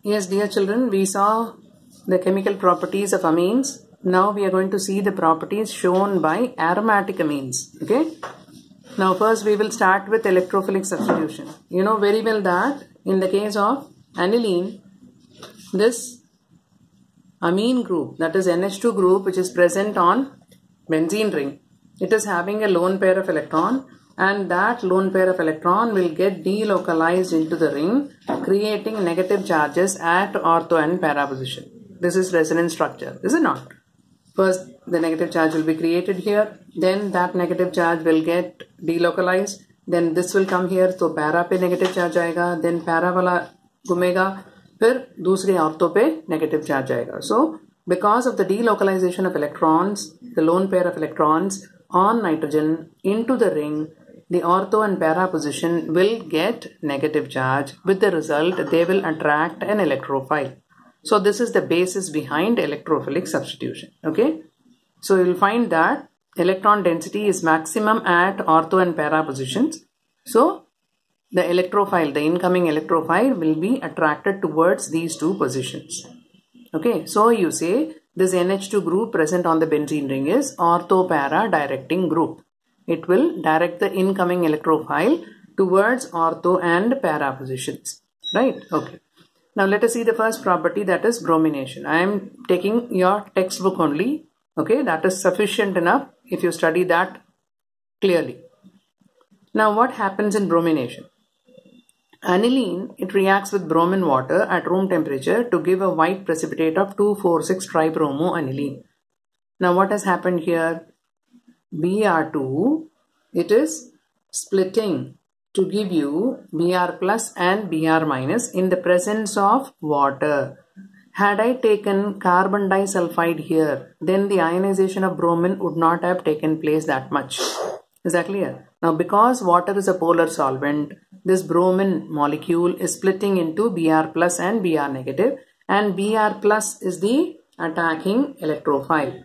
Yes, dear children, we saw the chemical properties of amines. Now we are going to see the properties shown by aromatic amines. Okay. Now first we will start with electrophilic substitution. You know very well that in the case of aniline, this amine group, that is NH2 group, which is present on benzene ring, it is having a lone pair of electron, and that lone pair of electron will get delocalized into the ring, creating negative charges at ortho and para position. This is resonance structure, is it not? First the negative charge will be created here, then that negative charge will get delocalized, then this will come here, so para पे negative charge आएगा, then para वाला घूमेगा, फिर दूसरी ortho पे negative charge आएगा. So because of the delocalization of electrons, the lone pair of electrons on nitrogen into the ring, the ortho and para position will get negative charge. With the result, they will attract an electrophile. So this is the basis behind electrophilic substitution. Okay. So you will find that electron density is maximum at ortho and para positions. So the electrophile, the incoming electrophile, will be attracted towards these two positions. Okay. So you say this NH2 group present on the benzene ring is ortho-para directing group. It will direct the incoming electrophile towards ortho and para positions. Right? Okay. Now let us see the first property, that is bromination. I am taking your textbook only. Okay. That is sufficient enough if you study that clearly. Now what happens in bromination? Aniline, it reacts with bromine water at room temperature to give a white precipitate of 2,4,6-tribromoaniline. Now what has happened here? Br2, it is splitting to give you Br plus and Br minus in the presence of water. Had I taken carbon disulfide here, then the ionization of bromine would not have taken place that much. Is that clear? Now because water is a polar solvent, this bromine molecule is splitting into Br plus and Br negative, and Br plus is the attacking electrophile.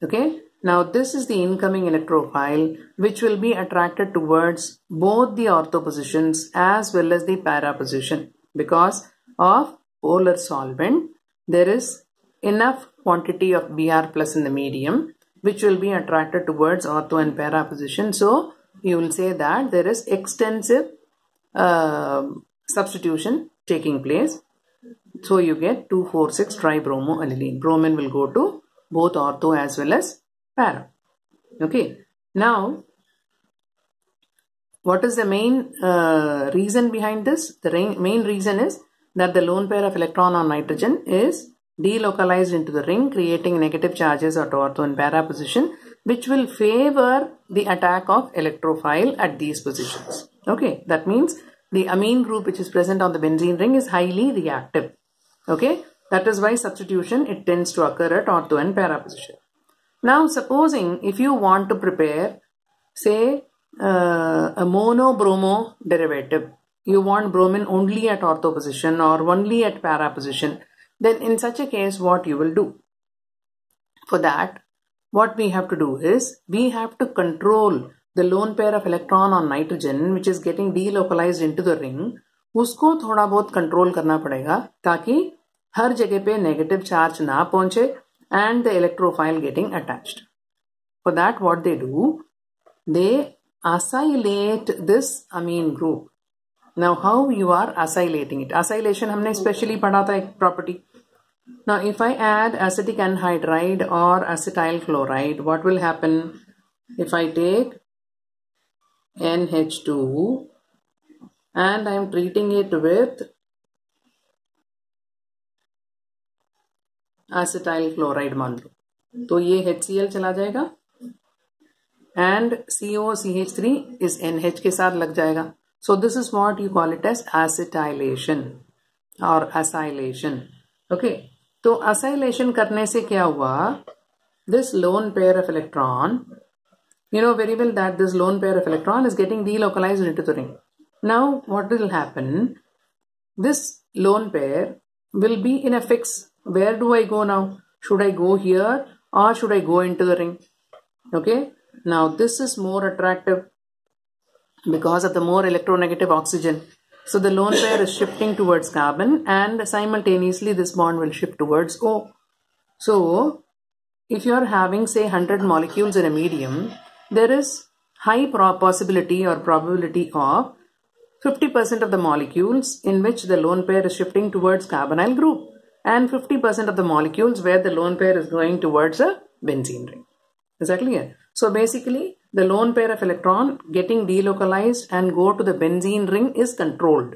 Okay. Now this is the incoming electrophile which will be attracted towards both the ortho positions as well as the para position. Because of polar solvent, there is enough quantity of Br plus in the medium which will be attracted towards ortho and para position. So you will say that there is extensive substitution taking place. So you get 2,4,6-tribromoaniline. Bromine will go to both ortho as well as para. Okay. Now, what is the main reason behind this? The main reason is that the lone pair of electron on nitrogen is delocalized into the ring, creating negative charges at ortho and para position, which will favor the attack of electrophile at these positions. Okay. That means the amine group which is present on the benzene ring is highly reactive. Okay. That is why substitution, it tends to occur at ortho and para position. Now supposing if you want to prepare, say a mono-bromo derivative, you want bromine only at ortho position or only at para position, then in such a case what you will do? For that, what we have to do is, we have to control the lone pair of electron on nitrogen which is getting delocalized into the ring. उसको थोड़ा बहुत control करना पड़ेगा ताकि हर जगह पे negative charge ना पहुंचे and the electrophile getting attached. For that, what they do? They acylate this amine group. Now, how you are acylating it? Acylation हमने specially पढ़ा था एक property. Now, if I add acetic anhydride or acetyl chloride, what will happen? If I take NH2 and I am treating it with acetyl chloride मान लो, तो ये HCl चला जाएगा and COCH3 is NH के साथ लग जाएगा. So this is what you call it as acetylation or acylation. Okay. तो acylation करने से क्या हुआ? This lone pair of electron, you know very well that this lone pair of electron is getting delocalized into the ring. Now what will happen? This lone pair will be in a fix. Where do I go now? Should I go here or should I go into the ring? Okay. Now this is more attractive because of the more electronegative oxygen. So the lone pair is shifting towards carbon and simultaneously this bond will shift towards O. So if you are having say 100 molecules in a medium, there is high possibility or probability of 50% of the molecules in which the lone pair is shifting towards carbonyl group and 50% of the molecules where the lone pair is going towards a benzene ring. Is that clear? So basically the lone pair of electron getting delocalized and go to the benzene ring is controlled,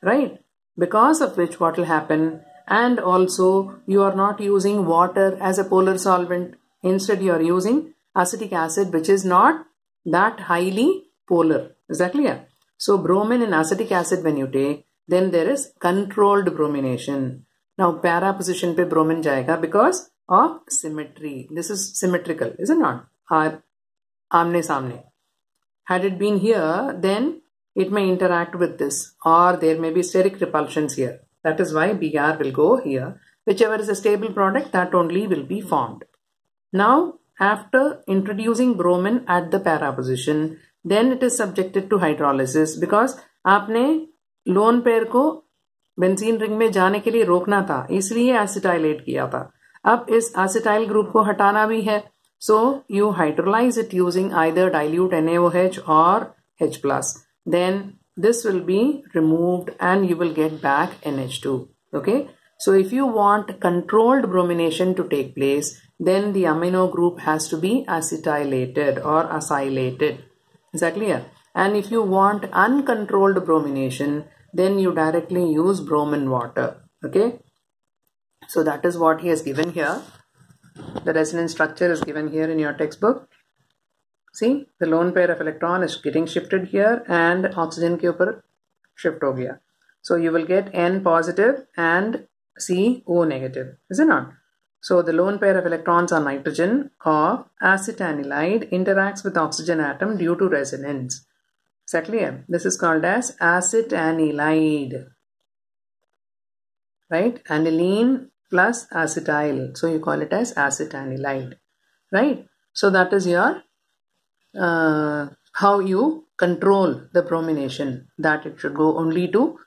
right? Because of which what will happen, and also you are not using water as a polar solvent. Instead you are using acetic acid which is not that highly polar. Is that clear? So bromine and acetic acid when you take, then there is controlled bromination. Now para position pe bromine jayega because of symmetry. This is symmetrical, is it not? Or amne samne. Had it been here, then it may interact with this, or there may be steric repulsions here. That is why Br will go here. Whichever is a stable product, that only will be formed. Now, after introducing bromine at the para position, then it is subjected to hydrolysis because आपने lone pair को benzene ring में जाने के लिए रोकना था, इसलिए एसिटाइलेट किया था. अब इस एसिटाइल ग्रुप को हटाना भी है. So you hydrolyze it using either dilute NaOH or H+. Then this will be removed and you will get back NH2. Okay. So if you want controlled bromination to take place, then the amino group has to be acetylated or acylated. Is that clear? And if you want uncontrolled bromination, then you directly use bromine water. Okay. So that is what he has given here. The resonance structure is given here in your textbook. See, the lone pair of electron is getting shifted here and oxygen ke upar shift ho gaya. So you will get N positive and C O negative, is it not? So the lone pair of electrons on nitrogen of acetanilide interacts with oxygen atom due to resonance. Is that clear? This is called as acetanilide, right? Aniline plus acetyl. So you call it as acetanilide, right? So that is your how you control the bromination, that it should go only to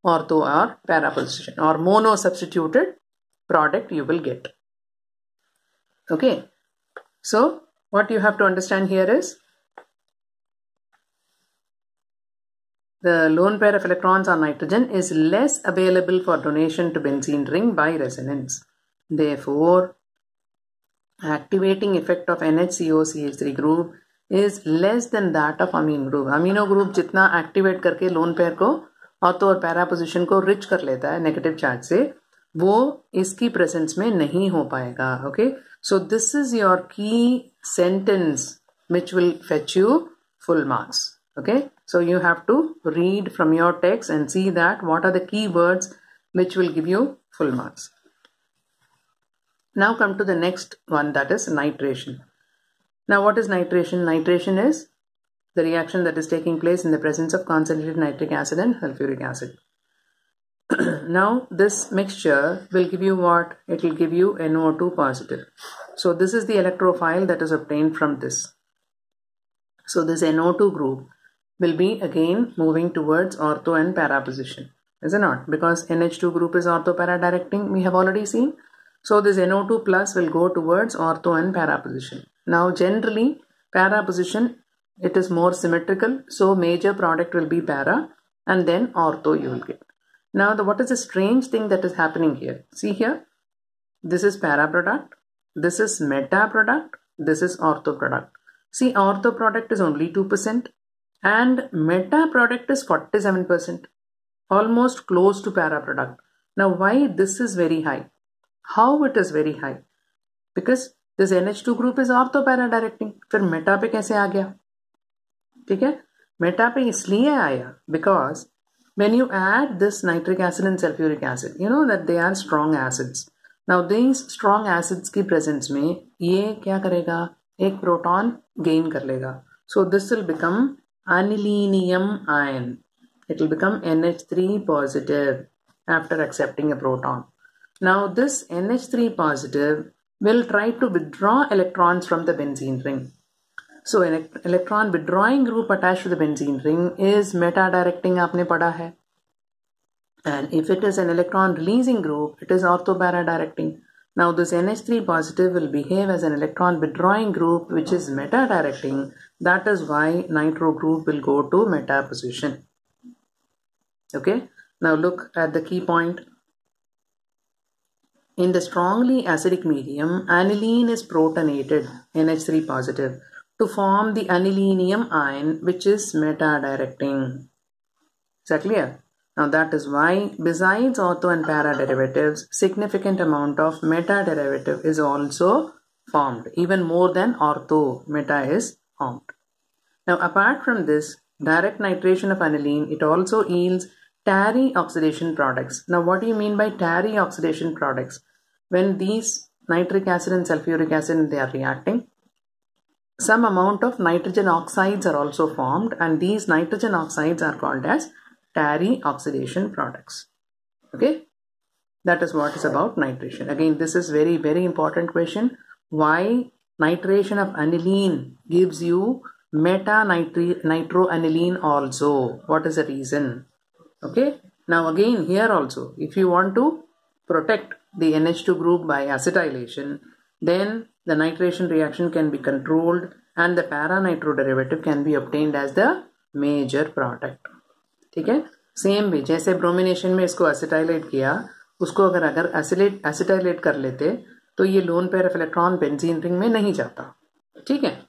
ortho or para position, or mono substituted product you will get. Okay. So what you have to understand here is the lone pair of electrons on nitrogen is less available for donation to benzene ring by resonance. Therefore, activating effect of NHCOCH3 group is less than that of amine group. Amino group जितना activate करके lone pair को ortho और para position को rich कर लेता है negative charge से, वो इसकी प्रेजेंस में नहीं हो पाएगा. Okay, so this is your की sentence which will fetch you full marks. Okay, so you have to read from your text and see that what are the key words which will give you full marks. Now come to the next one, that is nitration. Now what is nitration? Nitration is the reaction that is taking place in the presence of concentrated nitric acid and sulfuric acid. Now this mixture will give you what? It will give you NO2 positive. So this is the electrophile that is obtained from this. So this NO2 group will be again moving towards ortho and para position, is it not? Because NH2 group is ortho para directing, we have already seen. So this NO2 plus will go towards ortho and para position. Now generally para position, it is more symmetrical, so major product will be para and then ortho you will get. Now what is the strange thing that is happening here? See here, this is para product, this is meta product, this is ortho product. See, ortho product is only 2% and meta product is 47%, almost close to para product. Now why this is very high? How it is very high? Because this NH2 group is ortho para directing. फिर meta पे कैसे आ गया? ठीक है, meta पे इसलिए आया because when you add this nitric acid and sulfuric acid, you know that they are strong acids. Now these strong acids की presence में ये क्या करेगा? एक proton gain कर लेगा. So this will become anilinium ion. It will become NH3 positive after accepting a proton. Now this NH3 positive will try to withdraw electrons from the benzene ring. So an electron withdrawing group attached to the benzene ring is meta directing, आपने पढ़ा है. And if it is an electron releasing group, it is ortho-para-directing. Now this NH3 positive will behave as an electron withdrawing group which is meta-directing. That is why nitro group will go to meta position. Okay, now look at the key point. In the strongly acidic medium, aniline is protonated, NH3 positive, to form the anilinium ion which is meta-directing. Is that clear? Now that is why besides ortho and para derivatives, significant amount of meta derivative is also formed. Even more than ortho, meta is formed. Now apart from this, direct nitration of aniline, it also yields Terry oxidation products. Now what do you mean by Terry oxidation products? When these nitric acid and sulfuric acid, they are reacting, some amount of nitrogen oxides are also formed, and these nitrogen oxides are called as Terry oxidation products. Okay, that is what is about nitration. Again, this is very, very important question. Why nitration of aniline gives you meta-nitroaniline also? What is the reason? Okay, now again here also, if you want to protect the NH2 group by acetylation, then the nitration reaction can be controlled and the para-nitro derivative can be obtained as the major product. ठीक है, same भी जैसे bromination में इसको एसिटाइलेट किया, उसको अगर एसिटाइलेट कर लेते तो ये lone pair of electron benzene ring में नहीं जाता. ठीक है.